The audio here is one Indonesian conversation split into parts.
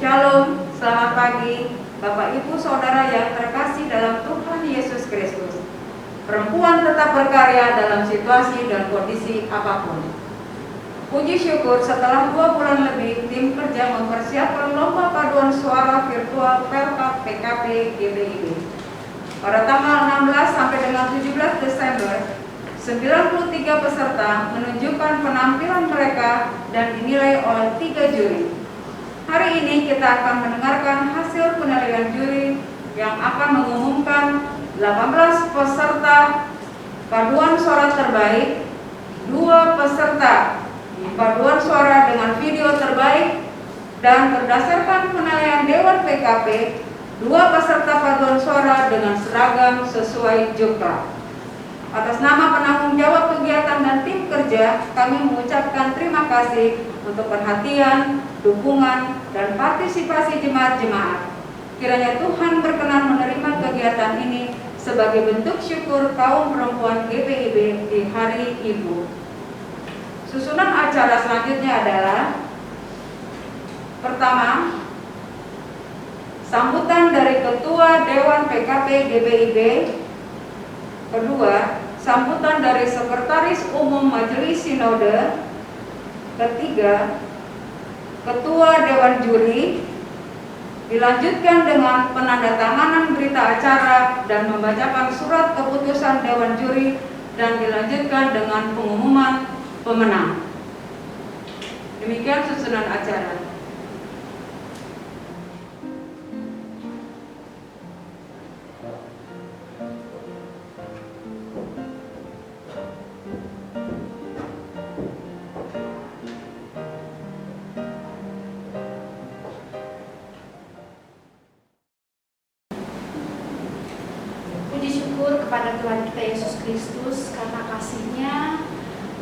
Shalom, selamat pagi Bapak Ibu Saudara yang terkasih dalam Tuhan Yesus Kristus. Perempuan tetap berkarya dalam situasi dan kondisi apapun. Puji syukur setelah 2 bulan lebih tim kerja mempersiapkan lomba paduan suara virtual Pelkat PKP GBIB. Pada tanggal 16 sampai dengan 17 Desember, 93 peserta menunjukkan penampilan mereka dan dinilai oleh 3 juri. Hari ini kita akan mendengarkan hasil penilaian juri yang akan mengumumkan 18 peserta paduan suara terbaik, 2 peserta paduan suara dengan video terbaik, dan berdasarkan penilaian Dewan PKP, 2 peserta paduan suara dengan seragam sesuai jukla. Atas nama penanggung jawab kegiatan dan tim kerja, kami mengucapkan terima kasih untuk perhatian, dukungan, dan partisipasi jemaat-jemaat. Kiranya Tuhan berkenan menerima kegiatan ini sebagai bentuk syukur kaum perempuan GBIB di Hari Ibu. Susunan acara selanjutnya adalah: pertama, sambutan dari Ketua Dewan PKP GBIB. Kedua, sambutan dari Sekretaris Umum Majelis Sinode. Ketiga, Ketua Dewan Juri. Dilanjutkan dengan penandatanganan berita acara dan membacakan surat keputusan Dewan Juri, dan dilanjutkan dengan pengumuman pemenang. Demikian susunan acara. Kepada Tuhan kita Yesus Kristus, karena kasih-Nya,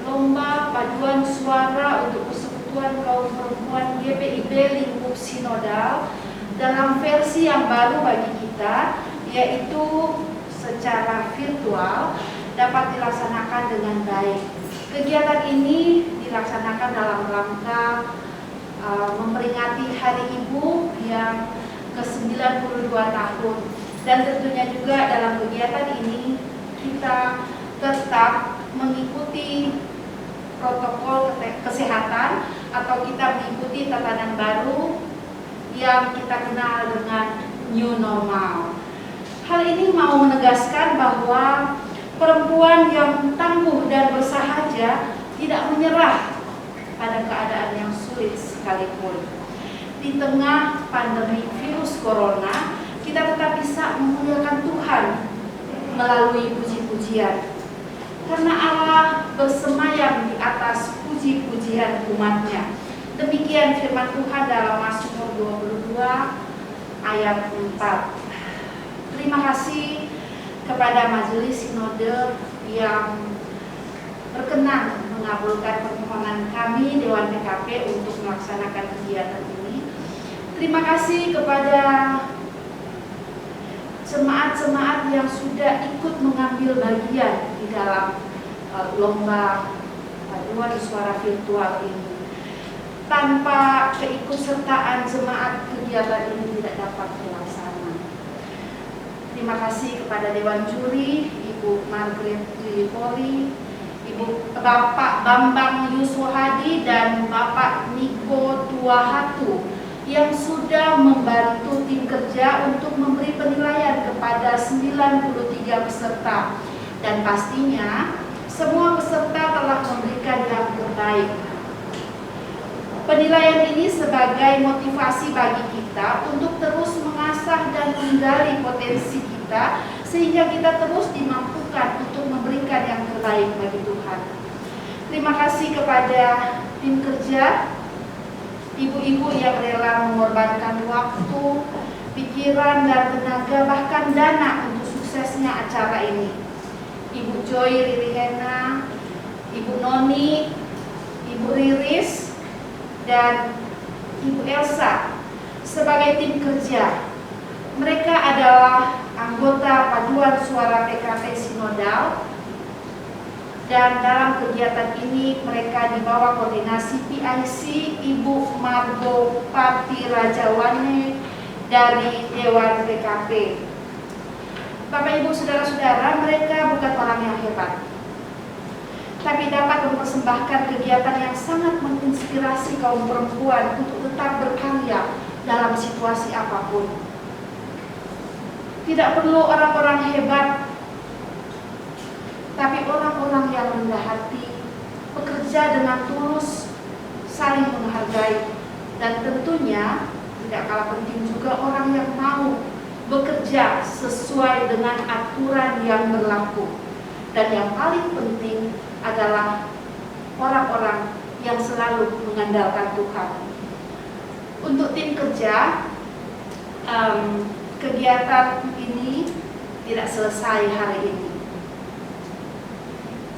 lomba paduan suara untuk persekutuan kaum perempuan GBIB lingkup sinodal dalam versi yang baru bagi kita, yaitu secara virtual, dapat dilaksanakan dengan baik. Kegiatan ini dilaksanakan dalam rangka memperingati Hari Ibu yang ke-92 tahun. Dan tentunya juga dalam kegiatan ini kita tetap mengikuti protokol kesehatan atau kita mengikuti tatanan baru yang kita kenal dengan new normal. Hal ini mau menegaskan bahwa perempuan yang tangguh dan bersahaja tidak menyerah pada keadaan yang sulit sekalipun. Di tengah pandemi virus corona, kita tetap bisa memuliakan Tuhan melalui puji-pujian. Karena Allah bersemayam di atas puji-pujian umat-Nya. Demikian firman Tuhan dalam Mazmur 22 ayat 4. Terima kasih kepada Majelis Sinode yang berkenan mengabulkan permohonan kami Dewan PKP untuk melaksanakan kegiatan ini. Terima kasih kepada jemaat-jemaat yang sudah ikut mengambil bagian di dalam lomba paduan suara virtual ini. Tanpa keikutsertaan jemaat, kegiatan ini tidak dapat terlaksana. Terima kasih kepada Dewan Juri, Ibu Margaret Lilipoli, Bapak Bambang Yuswohadi, dan Bapak Niko Tuahatu yang sudah membantu tim kerja untuk memberi penilaian kepada 93 peserta, dan pastinya semua peserta telah memberikan yang terbaik. Penilaian ini sebagai motivasi bagi kita untuk terus mengasah dan menggali potensi kita sehingga kita terus dimampukan untuk memberikan yang terbaik bagi Tuhan. Terima kasih kepada tim kerja, ibu-ibu yang rela mengorbankan waktu, pikiran, dan tenaga, bahkan dana untuk suksesnya acara ini. Ibu Joy Ririhena, Ibu Noni, Ibu Riris, dan Ibu Elsa sebagai tim kerja. Mereka adalah anggota paduan suara PKP Sinodal Dan dalam kegiatan ini mereka di bawah koordinasi PIC Ibu Margo Pati Rajawane dari Dewan PKP. Bapak Ibu Saudara-saudara, mereka bukan orang yang hebat, tapi dapat mempersembahkan kegiatan yang sangat menginspirasi kaum perempuan untuk tetap berkarya dalam situasi apapun. Tidak perlu orang-orang hebat, tapi orang-orang yang rendah hati, bekerja dengan tulus, saling menghargai, dan tentunya tidak kalah penting juga orang yang mau bekerja sesuai dengan aturan yang berlaku. Dan yang paling penting adalah orang-orang yang selalu mengandalkan Tuhan. Untuk tim kerja, kegiatan ini tidak selesai hari ini.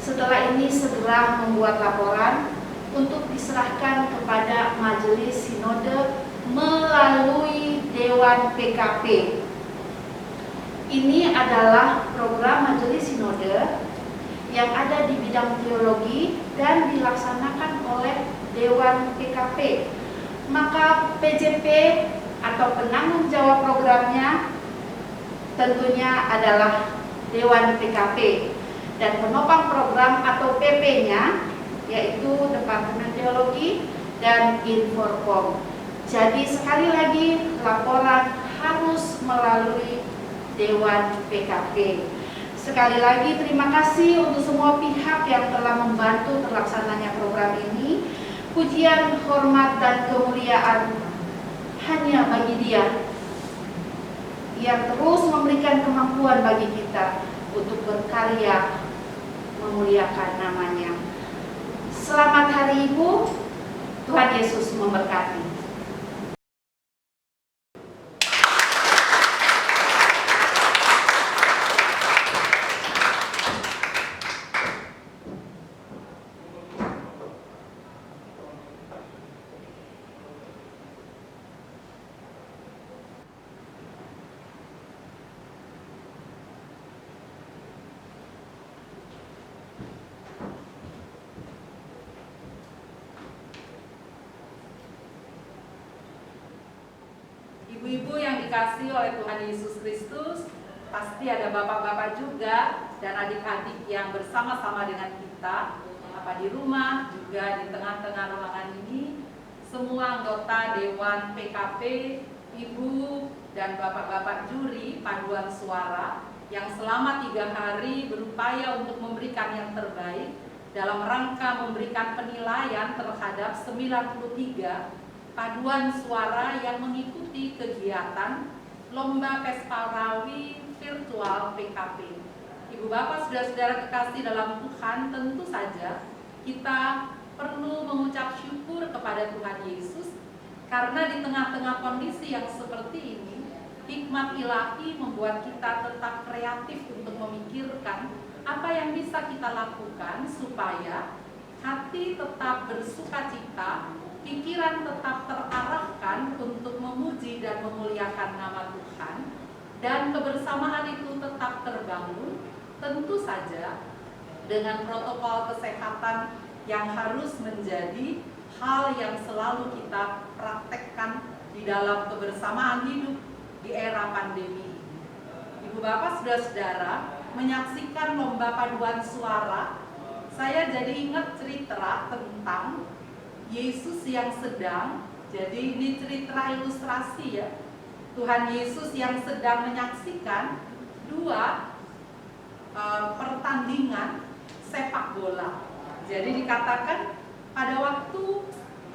Setelah ini segera membuat laporan untuk diserahkan kepada Majelis Sinode melalui Dewan PKP. Ini adalah program Majelis Sinode yang ada di bidang teologi dan dilaksanakan oleh Dewan PKP. Maka PJP atau penanggung jawab programnya tentunya adalah Dewan PKP, dan penopang program atau PP-nya yaitu Departemen Teologi dan Inforkom. Jadi sekali lagi laporan harus melalui Dewan PKP. Sekali lagi terima kasih untuk semua pihak yang telah membantu terlaksananya program ini. Pujian, hormat, dan kemuliaan hanya bagi Dia yang terus memberikan kemampuan bagi kita untuk berkarya memuliakan namanya. Selamat Hari Ibu, Tuhan Yesus memberkati. Ibu-ibu yang dikasihi oleh Tuhan Yesus Kristus, pasti ada bapak-bapak juga dan adik-adik yang bersama-sama dengan kita, apa di rumah juga di tengah-tengah ruangan ini, semua anggota Dewan PKP, ibu dan bapak-bapak juri paduan suara yang selama 3 hari berupaya untuk memberikan yang terbaik dalam rangka memberikan penilaian terhadap 93 paduan suara yang mengikuti kegiatan Lomba Pesparawi Virtual PKP. Ibu bapak saudara-saudara kekasih dalam Tuhan, tentu saja kita perlu mengucap syukur kepada Tuhan Yesus karena di tengah-tengah kondisi yang seperti ini, hikmat ilahi membuat kita tetap kreatif untuk memikirkan apa yang bisa kita lakukan supaya hati tetap bersukacita, pikiran tetap terarahkan untuk memuji dan memuliakan nama Tuhan, dan kebersamaan itu tetap terbangun, tentu saja dengan protokol kesehatan yang harus menjadi hal yang selalu kita praktekkan di dalam kebersamaan hidup di era pandemi. Ibu bapak saudara-saudara, menyaksikan lomba paduan suara, saya jadi ingat cerita tentang Yesus yang sedang, jadi ini cerita ilustrasi ya, Tuhan Yesus yang sedang menyaksikan 2 pertandingan sepak bola. Jadi dikatakan pada waktu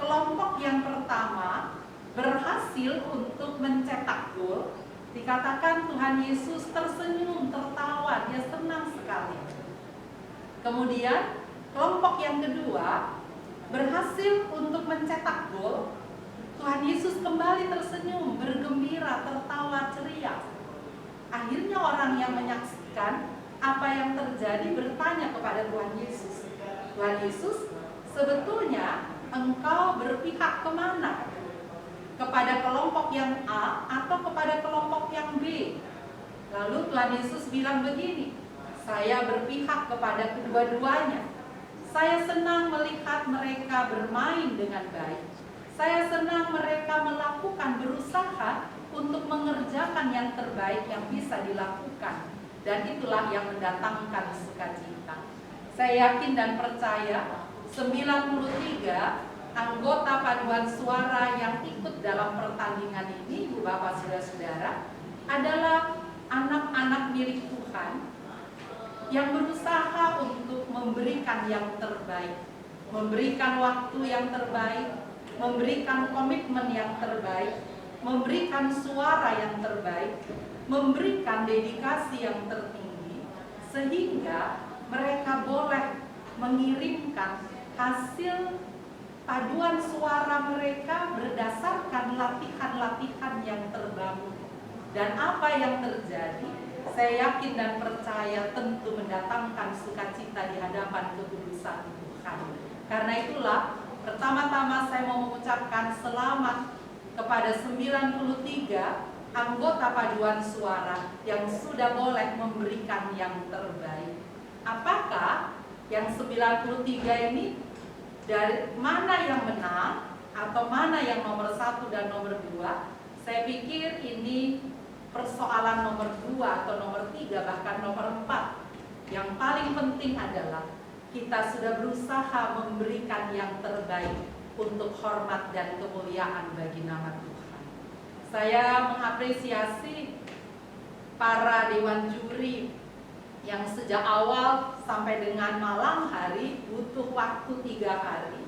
kelompok yang pertama berhasil untuk mencetak gol, dikatakan Tuhan Yesus tersenyum, tertawa, dia senang sekali. Kemudian kelompok yang kedua berhasil untuk mencetak gol, Tuhan Yesus kembali tersenyum, bergembira, tertawa ceria. Akhirnya orang yang menyaksikan apa yang terjadi bertanya kepada Tuhan Yesus, Tuhan Yesus, sebetulnya engkau berpihak kemana? Kepada kelompok yang A atau kepada kelompok yang B? Lalu Tuhan Yesus bilang begini, Saya berpihak kepada kedua-duanya. Saya senang melihat mereka bermain dengan baik. Saya senang mereka berusaha untuk mengerjakan yang terbaik yang bisa dilakukan. Dan itulah yang mendatangkan sukacita. Saya yakin dan percaya 93 anggota paduan suara yang ikut dalam pertandingan ini, Ibu Bapak Saudara-saudara, adalah anak-anak milik Tuhan yang berusaha untuk memberikan yang terbaik, memberikan waktu yang terbaik, memberikan komitmen yang terbaik, memberikan suara yang terbaik, memberikan dedikasi yang tertinggi, sehingga mereka boleh mengirimkan hasil paduan suara mereka berdasarkan latihan-latihan yang terbangun. Dan apa yang terjadi, saya yakin dan percaya tentu mendatangkan sukacita di hadapan kekudusan Tuhan. Karena itulah, pertama-tama saya mau mengucapkan selamat kepada 93 anggota paduan suara yang sudah boleh memberikan yang terbaik. Apakah yang 93 ini dari mana yang menang atau mana yang nomor 1 dan nomor 2? Saya pikir ini persoalan nomor 2 atau nomor 3 bahkan nomor 4. Yang paling penting adalah kita sudah berusaha memberikan yang terbaik untuk hormat dan kemuliaan bagi nama Tuhan. Saya mengapresiasi para dewan juri yang sejak awal sampai dengan malam hari butuh waktu 3 hari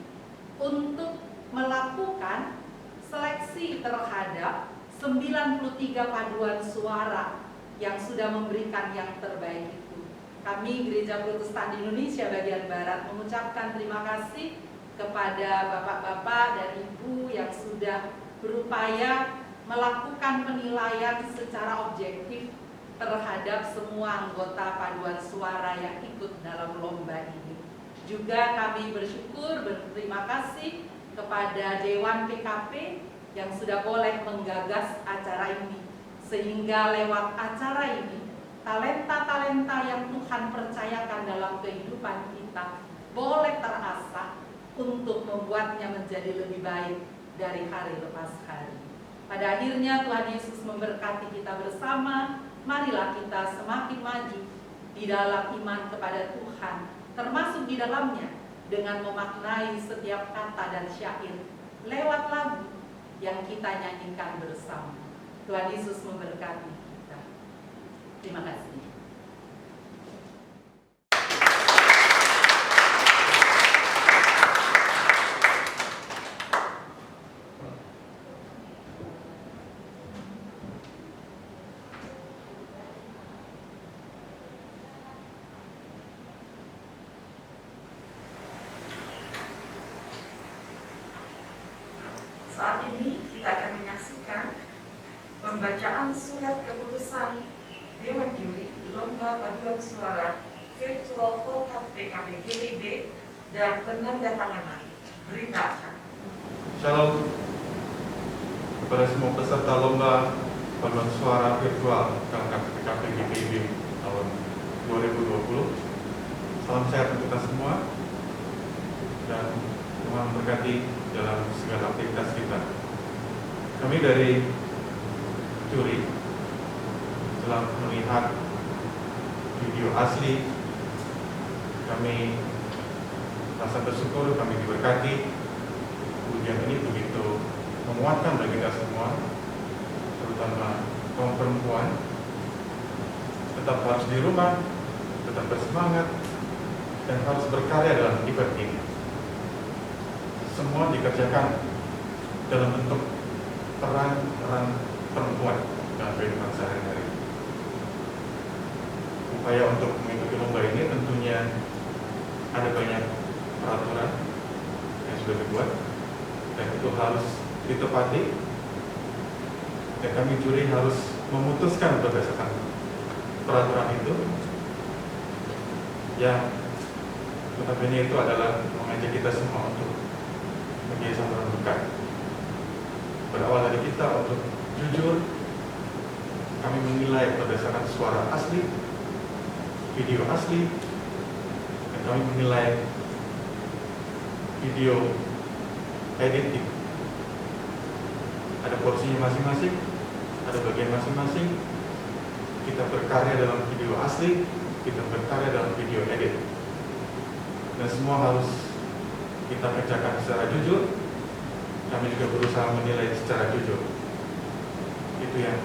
untuk melakukan seleksi terhadap 93 paduan suara yang sudah memberikan yang terbaik itu. Kami Gereja Protestan di Indonesia bagian Barat mengucapkan terima kasih kepada bapak-bapak dan ibu yang sudah berupaya melakukan penilaian secara objektif terhadap semua anggota paduan suara yang ikut dalam lomba ini. Juga kami bersyukur, berterima kasih kepada Dewan PKP yang sudah boleh menggagas acara ini, sehingga lewat acara ini talenta-talenta yang Tuhan percayakan dalam kehidupan kita boleh terasah untuk membuatnya menjadi lebih baik dari hari lepas hari. Pada akhirnya Tuhan Yesus memberkati kita bersama. Marilah kita semakin maju di dalam iman kepada Tuhan, termasuk di dalamnya dengan memaknai setiap kata dan syair lewat lagu yang kita nyanyikan bersama. Tuhan Yesus memberkati kita. Terima kasih. Saat ini kita akan menyaksikan pembacaan surat keputusan Dewan Juri Lomba Paduan Suara Virtual Vokal PKP GIB dan penandatanganan berita acara. Shalom kepada semua peserta lomba paduan suara virtual PKP GIB tahun 2020. Salam sehat untuk kita semua dan Tuhan memberkati dalam segala aktivitas kita. Kami dari juri setelah melihat video asli, kami rasa bersyukur kami diberkati. Ujian ini begitu menguatkan bagi kita semua, terutama kaum perempuan. Tetap harus di rumah, tetap bersemangat, dan harus berkarya dalam event ini. Semua dikerjakan dalam bentuk peran perempuan dalam kehidupan sehari-hari. Upaya untuk mengikuti lomba ini tentunya ada banyak peraturan yang sudah dibuat dan itu harus ditepati, dan kami juri harus memutuskan berdasarkan peraturan itu yang notabene itu adalah mengajak kita semua untuk menjadi sama dekat. Berawal dari kita untuk jujur, kami menilai berdasarkan suara asli, video asli, dan kami menilai video editing. Ada porsinya masing-masing, ada bagian masing-masing. Kita berkarya dalam video asli, kita berkarya dalam video edit. Dan semua harus kita kerjakan secara jujur. Kami juga berusaha menilai secara jujur. Itu yang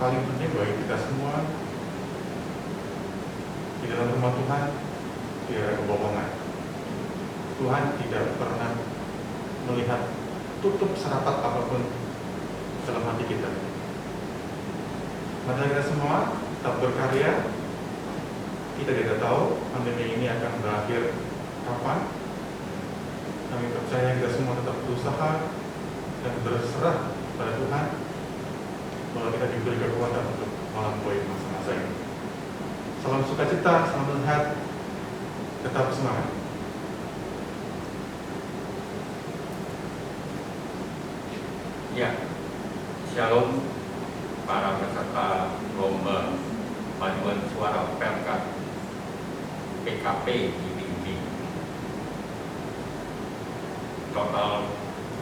paling penting bagi kita semua. Di dalam rumah Tuhan tidak ada kebohongan. Tuhan tidak pernah melihat tutup serapat apapun dalam hati kita. Mari kita semua tetap berkarya. Kita tidak tahu pandemi ini akan berakhir kapan. Kami percaya kita semua tetap berusaha dan berserah pada Tuhan bahwa kita diberi kekuatan untuk melampaui masa-masa ini. Salam sukacita, salam sehat, tetap semangat. Ya, shalom para peserta lomba paduan suara Perkat PKP di Bimbing. Total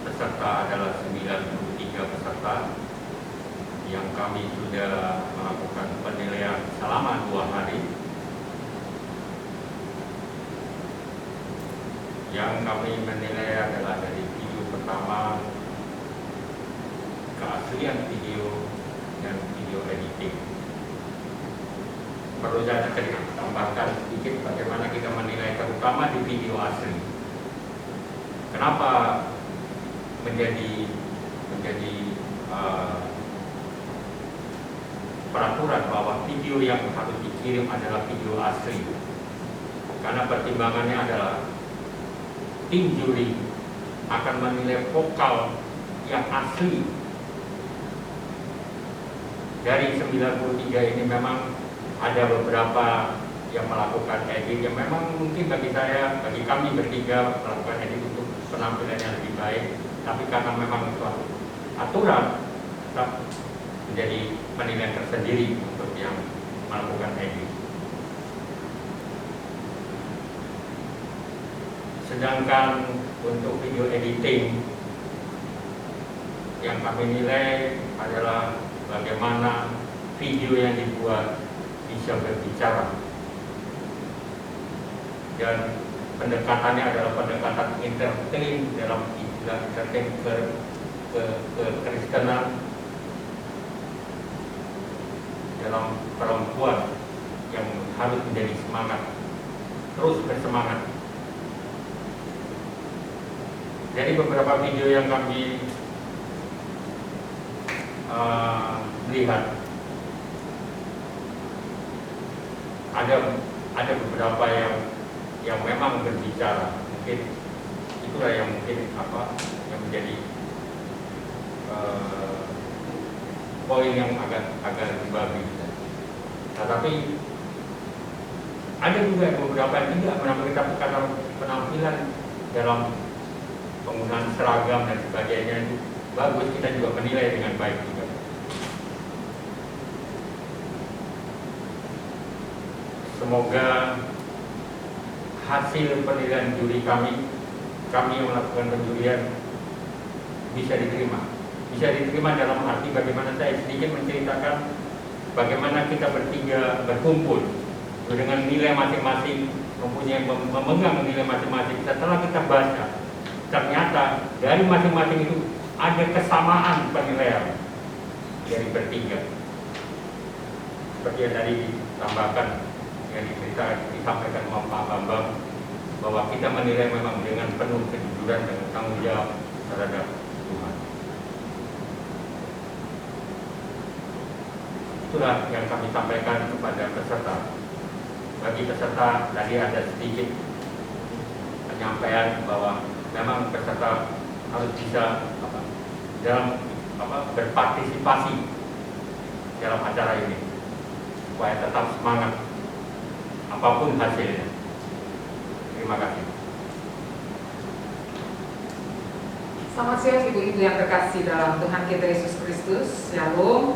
peserta adalah 93 peserta yang kami sudah melakukan penilaian selama 2 hari. Yang kami menilai adalah dari video pertama, keaslian video, dan video editing. Perlu saya tambahkan sedikit bagaimana kita menilai terutama di video asli. Kenapa menjadi peraturan bahwa video yang harus dikirim adalah video asli? Karena pertimbangannya adalah tim juri akan menilai vokal yang asli. Dari 93 ini memang ada beberapa yang melakukan edit yang memang mungkin bagi kami bertiga melakukan edit untuk penampilan yang lebih baik, tapi karena memang suatu aturan tetap menjadi penilaian tersendiri untuk yang melakukan edit. Sedangkan untuk video editing yang kami nilai adalah bagaimana video yang dibuat bisa berbicara, dan pendekatannya adalah pendekatan entertain dalam istilah entertain ke Kristenan dalam perempuan yang harus menjadi semangat, terus bersemangat. Jadi beberapa video yang kami lihat ada beberapa yang memang berbicara, mungkin itulah yang yang menjadi poin yang agak dibagi. Nah, tapi ada juga beberapa yang tidak menampilkan karena penampilan dalam penggunaan seragam dan sebagainya itu bagus, kita juga menilai dengan baik juga. Semoga hasil penilaian juri kami yang melakukan penjurian bisa diterima dalam arti bagaimana saya sedikit menceritakan bagaimana kita bertiga berkumpul dengan nilai masing-masing, memegang nilai masing-masing. Setelah kita baca, ternyata dari masing-masing itu ada kesamaan penilaian dari bertiga. Seperti yang tadi ditambahkan, yang disampaikan oleh Pak Bambang, bahwa kita menilai memang dengan penuh kejujuran dan tanggung jawab terhadap Tuhan. Itulah yang kami sampaikan kepada peserta. Bagi peserta tadi ada sedikit penyampaian bahwa memang peserta harus bisa berpartisipasi dalam acara ini supaya tetap semangat apapun hasilnya. Terima kasih. Selamat siang ibu-ibu yang terkasih dalam Tuhan kita Yesus Kristus. Shalom.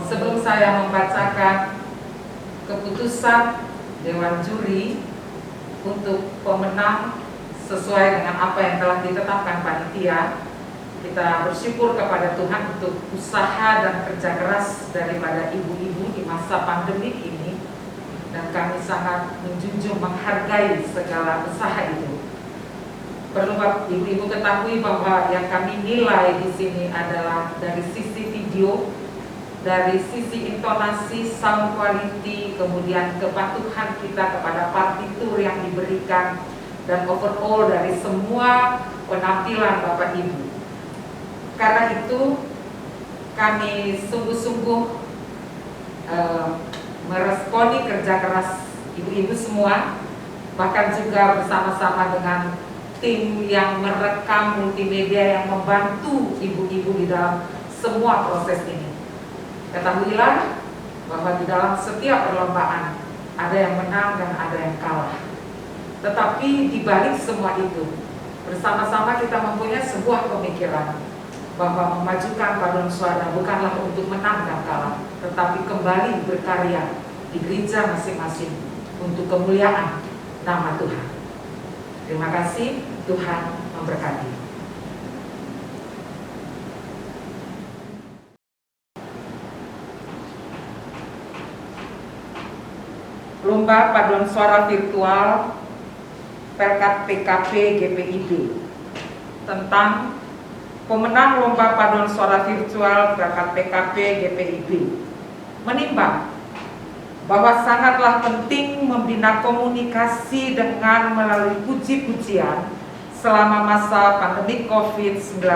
Sebelum saya membacakan keputusan Dewan Juri untuk pemenang sesuai dengan apa yang telah ditetapkan panitia. Kita bersyukur kepada Tuhan untuk usaha dan kerja keras daripada ibu-ibu di masa pandemik ini, dan kami sangat menjunjung menghargai segala usaha itu. Perlu ibu-ibu ketahui bahwa yang kami nilai di sini adalah dari sisi video, dari sisi intonasi, sound quality, kemudian kepatuhan kita kepada partitur yang diberikan, dan overall dari semua penampilan Bapak Ibu. Karena itu kami sungguh-sungguh meresponi kerja keras ibu-ibu semua, bahkan juga bersama-sama dengan tim yang merekam multimedia yang membantu ibu-ibu di dalam semua proses ini. Ketahuilah bahwa di dalam setiap perlombaan ada yang menang dan ada yang kalah. Tetapi di balik semua itu, bersama-sama kita mempunyai sebuah pemikiran bahwa memajukan paduan suara bukanlah untuk menang dan kalah, tetapi kembali berkarya di gereja masing-masing untuk kemuliaan nama Tuhan. Terima kasih, Tuhan memberkati. Lomba paduan suara virtual Perkat PKP GPIB tentang pemenang lomba paduan suara virtual Perkat PKP GPIB menimbang bahwa sangatlah penting membina komunikasi dengan melalui puji-pujian selama masa pandemi COVID-19,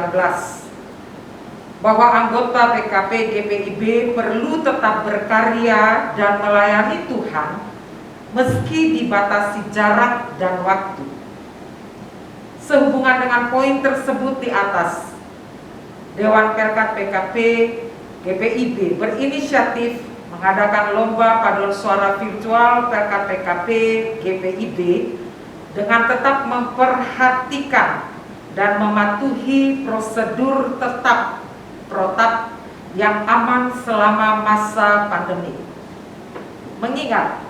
bahwa anggota PKP GPIB perlu tetap berkarya dan melayani Tuhan meski dibatasi jarak dan waktu. Sehubungan dengan poin tersebut di atas, Dewan Perkat PKP GPIB berinisiatif mengadakan lomba paduan suara virtual Perkat PKP GPIB dengan tetap memperhatikan dan mematuhi prosedur tetap protap yang aman selama masa pandemi. Mengingat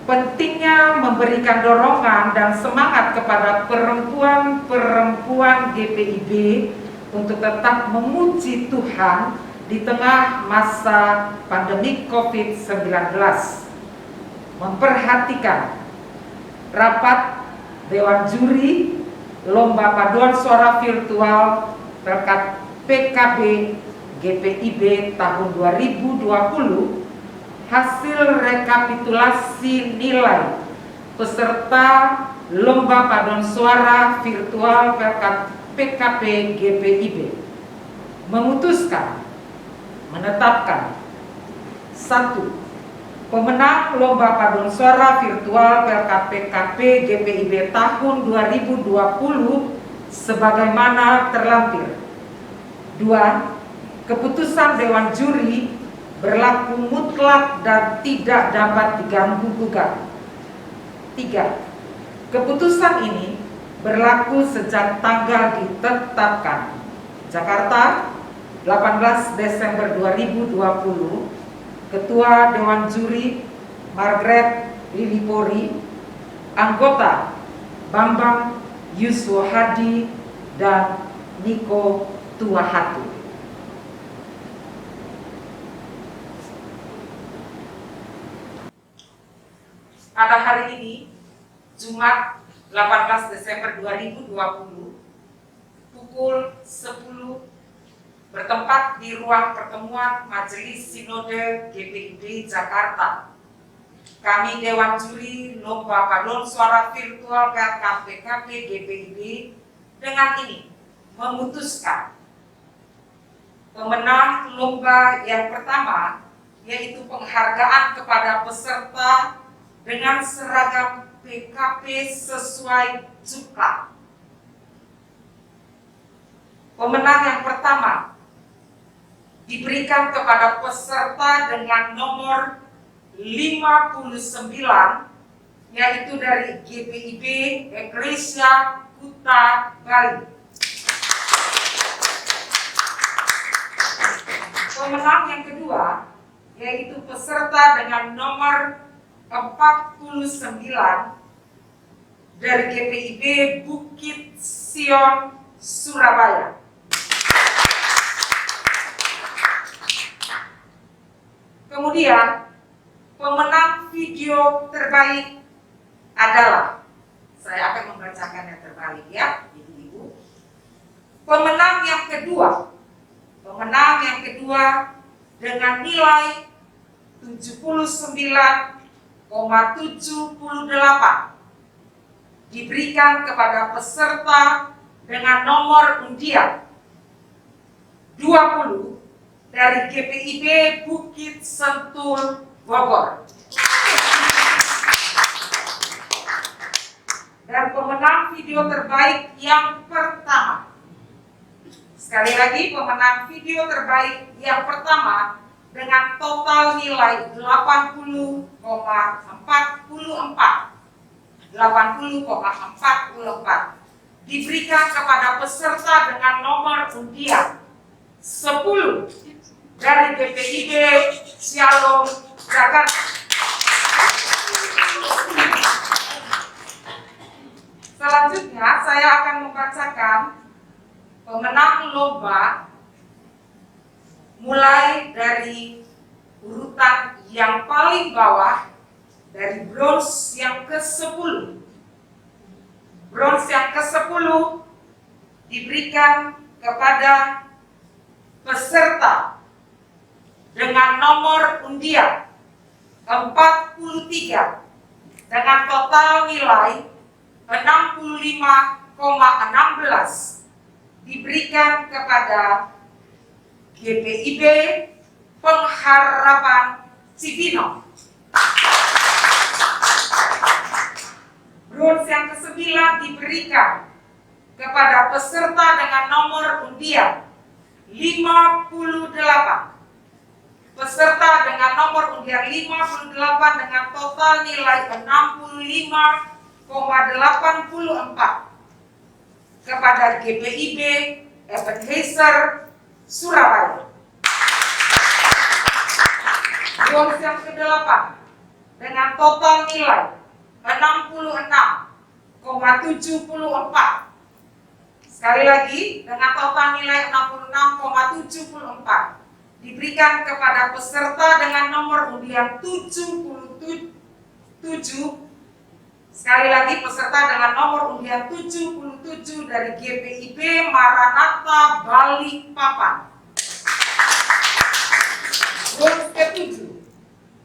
pentingnya memberikan dorongan dan semangat kepada perempuan-perempuan GPIB untuk tetap memuji Tuhan di tengah masa pandemi COVID-19. Memperhatikan rapat Dewan Juri Lomba Paduan Suara Virtual Perkat PKB GPIB tahun 2020, hasil rekapitulasi nilai peserta Lomba Paduan Suara Virtual Perkat PKP GPIB memutuskan menetapkan 1. Pemenang Lomba Paduan Suara Virtual Perkat PKP GPIB tahun 2020 sebagaimana terlampir. 2. Keputusan Dewan Juri berlaku mutlak dan tidak dapat diganggu-gugat. 3. Keputusan ini berlaku sejak tanggal ditetapkan. Jakarta, 18 Desember 2020. Ketua Dewan Juri Margaret Lilipori, anggota Bambang Yuswo Hadi dan Niko Tuahatu. Pada hari ini, Jumat 18 Desember 2020, pukul 10 bertempat di ruang pertemuan Majelis Sinode GPIB Jakarta. Kami Dewan Juri Lomba Paduan Suara Virtual Perkat PKP GPIB dengan ini memutuskan pemenang lomba yang pertama, yaitu penghargaan kepada peserta dengan seragam PKP sesuai Juklak. Pemenang yang pertama diberikan kepada peserta dengan nomor 59, yaitu dari GPIB Eklesia Kuta Bali. Pemenang yang kedua yaitu peserta dengan nomor 49 dari GPIB Bukit Sion, Surabaya. Kemudian pemenang video terbaik adalah, saya akan membacakan yang terbalik ya, Ibu-ibu. Pemenang yang kedua dengan nilai 79,78 diberikan kepada peserta dengan nomor undian 20 dari GPIB Bukit Sentul, Bogor. Dan pemenang video terbaik yang pertama, sekali lagi pemenang video terbaik yang pertama dengan total nilai 80,44 diberikan kepada peserta dengan nomor undian 10 dari GPIB Shalom, Jakarta. Selanjutnya saya akan membacakan pemenang lomba mulai dari urutan yang paling bawah, dari bronze yang ke-10. Bronze yang ke-10 diberikan kepada peserta dengan nomor undian 43 dengan total nilai 65,16 diberikan kepada GPIB Pengharapan Cibinong. Bronze yang ke-9 diberikan kepada peserta dengan nomor undian 58. Peserta dengan nomor undian 58 dengan total nilai 65,84 kepada GPIB Ebenezer, Surabaya. Bronze yang ke-8 dengan total nilai 66,74. Sekali lagi, dengan total nilai 66,74 diberikan kepada peserta dengan nomor undian 77. Sekali lagi, peserta dengan nomor undian 77 dari GPIB Maranatha, Balikpapan.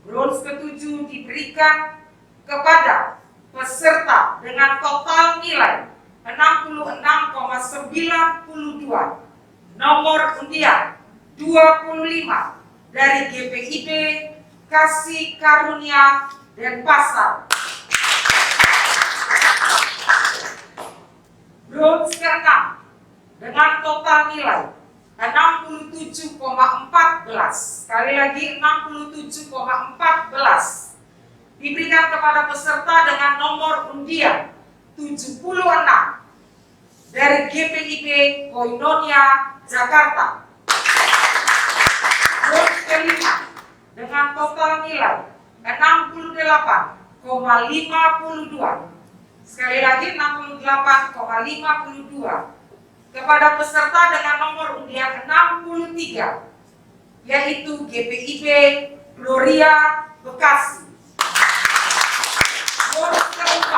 Bronze ke-7 diberikan kepada peserta dengan total nilai 66,92 nomor undian 25 dari GPIB Kasih Karunia Denpasar. Bronze ke-6 dengan total nilai 67,14. Sekali lagi 67,14 diberikan kepada peserta dengan nomor undian 76 dari GPIB Koinonia, Jakarta. Bronze ke-5 dengan total nilai 68,52. Sekali lagi 68,52 kepada peserta dengan nomor undian 63, yaitu GPIB Gloria, Bekasi. Bronze ke-4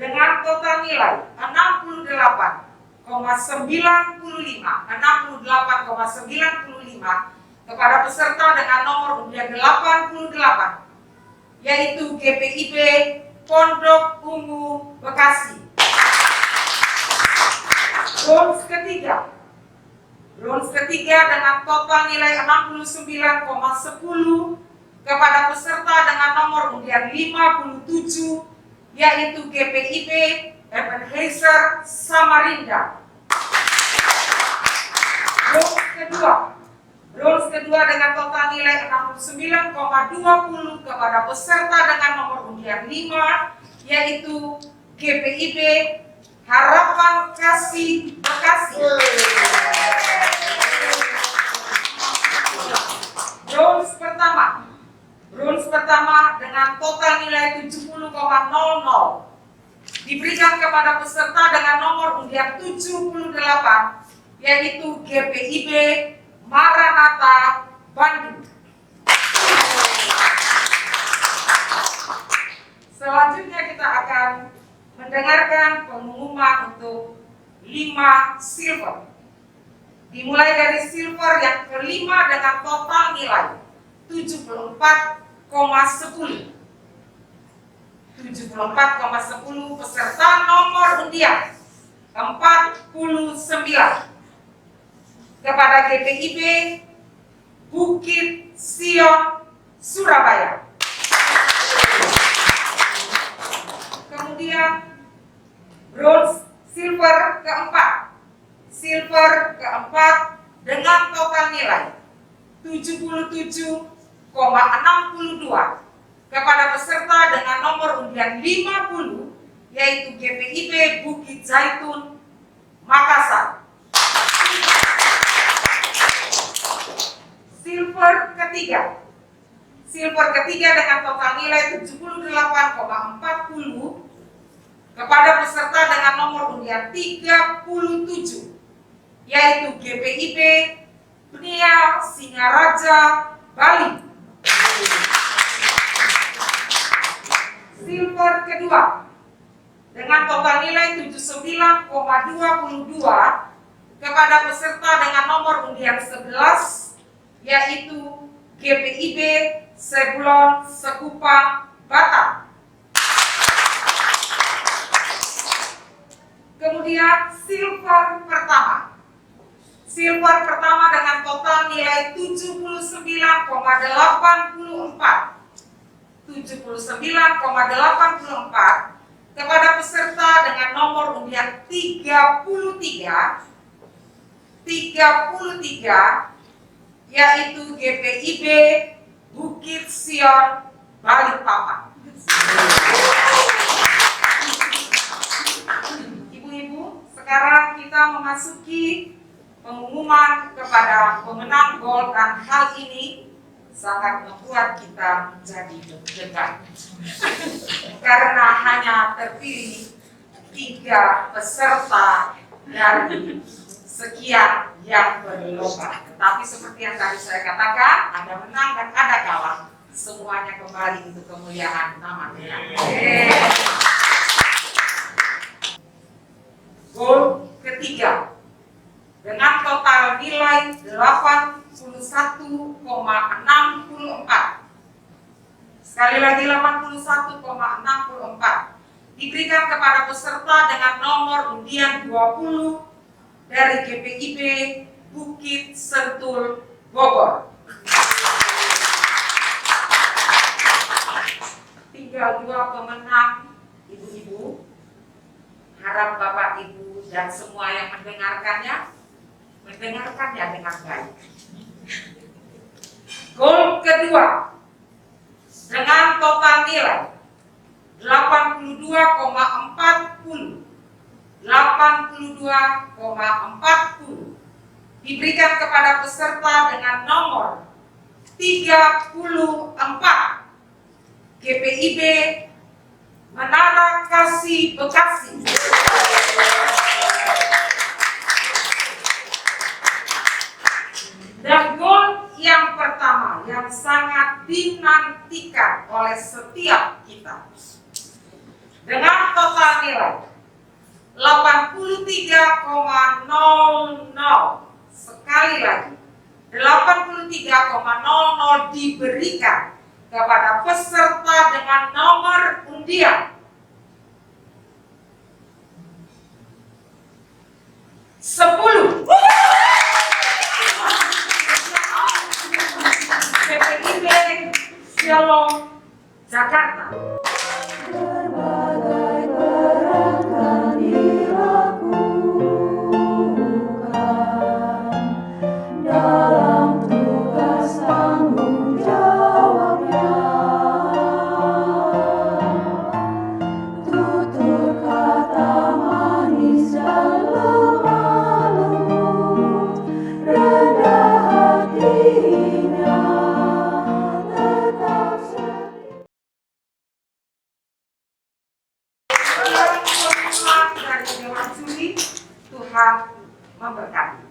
dengan total nilai 68,95 kepada peserta dengan nomor undian 88, yaitu GPIB Pondok Ungu, Bekasi. Bronze ketiga dengan total nilai 69,10 kepada peserta dengan nomor undian 57, yaitu GPIB Ebenezer, Samarinda. Bronze kedua dengan total nilai 69,20 kepada peserta dengan nomor undian 5, yaitu GPIB Harapan Kasih, Bekasi. Bronze Bronze pertama dengan total nilai 70,00 diberikan kepada peserta dengan nomor undian 78, yaitu GPIB Maranatha Bandung. Selanjutnya kita akan mendengarkan pengumuman untuk 5 silver. Dimulai dari silver yang kelima dengan total nilai 74,10. 74,10 peserta nomor undian 49 kepada GPIB Bukit Sion, Surabaya. Kemudian bronze silver keempat dengan total nilai 77,62 kepada peserta dengan nomor undian 50, yaitu GPIB Bukit Zaitun, Makassar. Silver ketiga dengan total nilai 78,40 kepada peserta dengan nomor undian 37, yaitu GPIB Penial Singaraja, Bali. Silver kedua dengan total nilai 79,22 kepada peserta dengan nomor undian 11, yaitu GPIB Sebulon Sekupang, Batam. Kemudian silver pertama dengan total nilai 79,84 kepada peserta dengan nomor undian 33, yaitu GPIB Bukit Sion, Balikpapan. Ibu-ibu, sekarang kita memasuki pengumuman kepada pemenang gol, dan hal ini sangat membuat kita menjadi deg-degan karena hanya terpilih 3 peserta dari sekian yang berlomba. Tetapi seperti yang tadi saya katakan, ada menang dan ada kalah, semuanya kembali untuk kemuliaan nama Tuhan. Gol ketiga dengan total nilai 81,64. Sekali lagi 81,64 diberikan kepada peserta dengan nomor undian 20 dari GPIB Bukit Sentul, Bogor. Tinggal 2 pemenang, ibu-ibu. Harap Bapak Ibu dan semua yang mendengarkannya dengan baik. Gol kedua dengan total nilai 82,40 diberikan kepada peserta dengan nomor 34, GPIB Menara Kasih, Bekasi. Dan gol yang pertama yang sangat dinantikan oleh setiap kita dengan total nilai 83,00. Sekali lagi 83,00 diberikan kepada peserta dengan nomor undian 10. GPIB Shalom, Jakarta. Berbagai peran kan dilakukan dalam tugas tanggung jawabnya. dari Dewan Juri. Tuhan memberkati.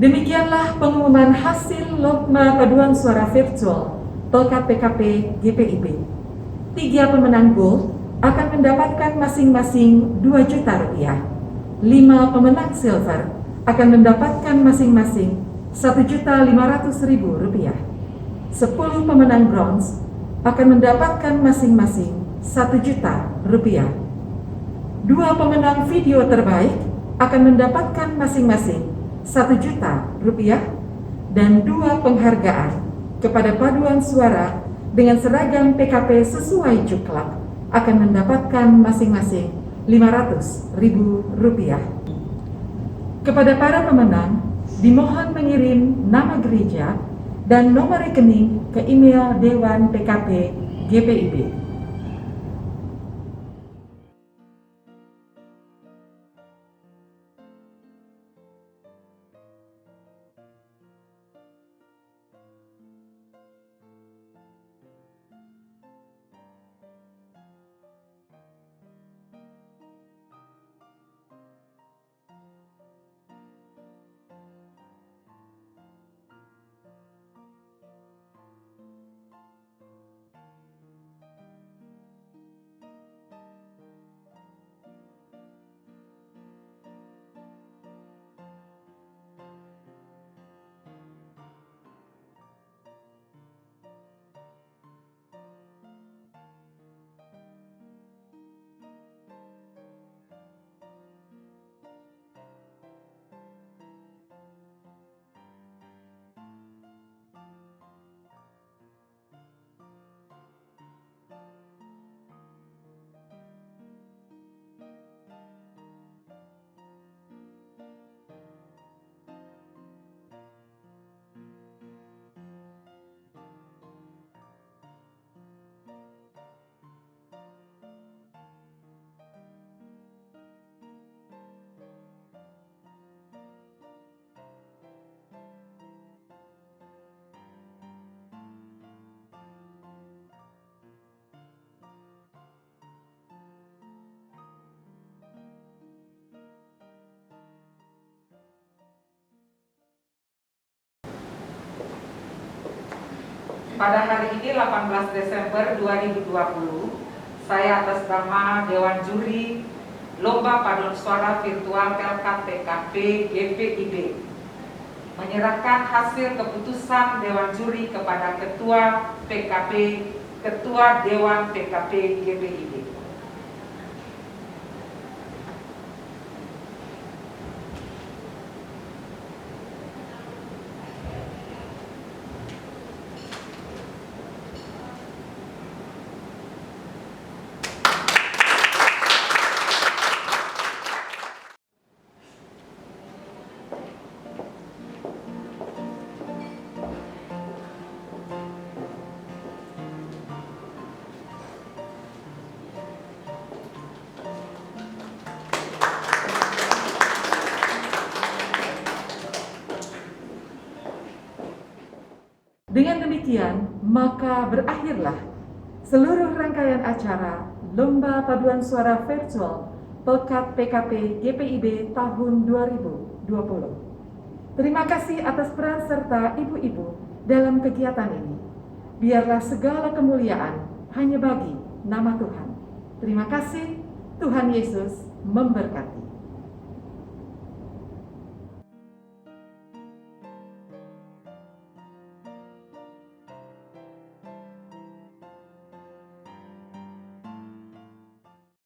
Demikianlah pengumuman hasil lomba paduan suara virtual Tolkat PKP GPIB. 3 pemenang gold akan mendapatkan masing-masing 2 juta rupiah. 5 pemenang silver akan mendapatkan masing-masing 1.500.000 rupiah. 10 pemenang bronze akan mendapatkan masing-masing 1 juta rupiah. 2 pemenang video terbaik akan mendapatkan masing-masing 1 juta rupiah dan 2 penghargaan kepada paduan suara dengan seragam PKP sesuai Juklak akan mendapatkan masing-masing 500.000 rupiah. Kepada para pemenang, dimohon mengirim nama gereja dan nomor rekening ke email Dewan PKP GPIB. Pada hari ini 18 Desember 2020, saya atas nama Dewan Juri Lomba Paduan Suara Virtual Tolkat PKP GPIB menyerahkan hasil keputusan Dewan Juri kepada Ketua PKP, Ketua Dewan PKP GPIB. Dengan demikian, maka berakhirlah seluruh rangkaian acara Lomba Paduan Suara Virtual Tolkat PKP GPIB tahun 2020. Terima kasih atas peran serta ibu-ibu dalam kegiatan ini. Biarlah segala kemuliaan hanya bagi nama Tuhan. Terima kasih, Tuhan Yesus memberkati.